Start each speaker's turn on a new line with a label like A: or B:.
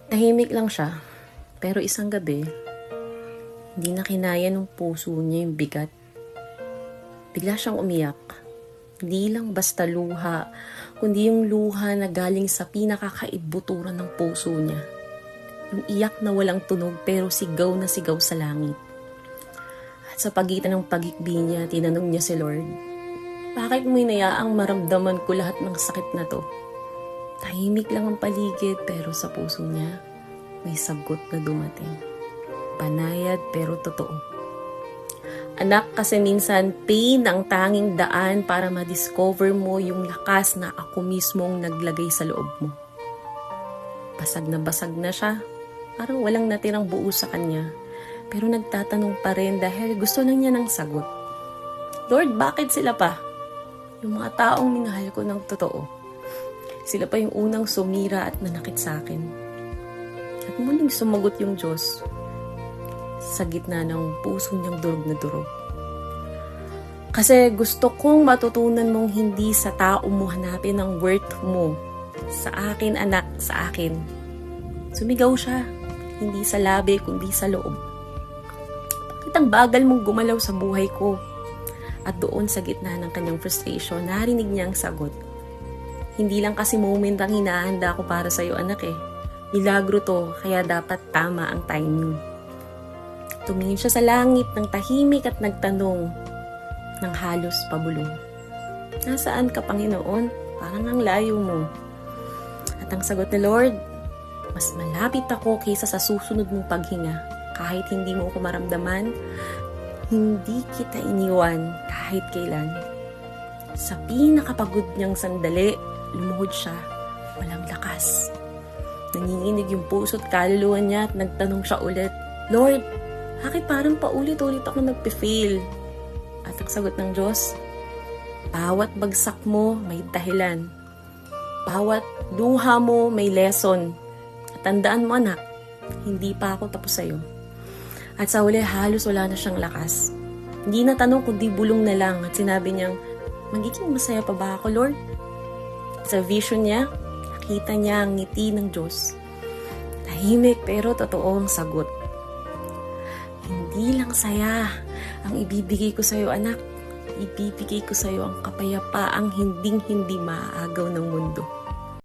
A: Tahimik lang siya, pero isang gabi, hindi na kinaya ng puso niya yung bigat. Bigla siyang umiyak. Hindi lang basta luha, kundi yung luha na galing sa pinakakaibuturan ng puso niya. Yung iyak na walang tunog pero sigaw na sigaw sa langit. At sa pagitan ng pagikbi niya, tinanong niya si Lord, bakit mo inayaang maramdaman ko lahat ng sakit na to? Tahimik lang ang paligid pero sa puso niya, may sagot na dumating. Banayad pero totoo. Anak, kasi minsan pain ang tanging daan para ma-discover mo yung lakas na ako mismong naglagay sa loob mo. Basag na siya. Parang walang natirang buo sa kanya. Pero nagtatanong pa rin dahil gusto lang niya ng sagot. Lord, bakit sila pa? Yung mga taong minahal ko ng totoo. Sila pa yung unang sumira at nanakit sa akin. At muling sumagot yung Diyos sa gitna ng puso niyang durog na durog. Kasi gusto kong matutunan mong hindi sa tao mo hanapin ang worth mo. Sa akin, anak, sa akin. Sumigaw siya, hindi sa labi kundi sa loob. Bakit ang bagal mong gumalaw sa buhay ko? At doon sa gitna ng kanyang frustration, narinig niya ang sagot. Hindi lang kasi moment ang hinahanda ko para sa'yo, anak eh. Milagro to, kaya dapat tama ang timing. Tumingin siya sa langit ng tahimik at nagtanong ng halos pabulong. Nasaan ka, Panginoon? Parang ang layo mo. At ang sagot ni Lord, mas malapit ako kaysa sa susunod mong paghinga. Kahit hindi mo ako maramdaman, hindi kita iniwan kahit kailan. Sa pinakapagod niyang sandali, lumuhod siya, walang lakas. Nanginginig yung puso't kaluluwa niya at nagtanong siya ulit, Lord, bakit parang paulit-ulit ako nagpe-fail? At ang sagot ng Diyos, bawat bagsak mo may dahilan. Bawat luha mo may lesson. At tandaan mo, anak, hindi pa ako tapos sa'yo. At sa huli, halos wala na siyang lakas. Hindi na tanong kundi bulong na lang. At sinabi niyang, magiging masaya pa ba ako, Lord? Sa vision niya, nakita niya ang ngiti ng Diyos. Tahimik pero totoo ang sagot. Hindi lang saya ang ibibigay ko sa iyo, anak. Ibibigay ko sa iyo ang kapayapaang hinding-hindi maaagaw ng mundo.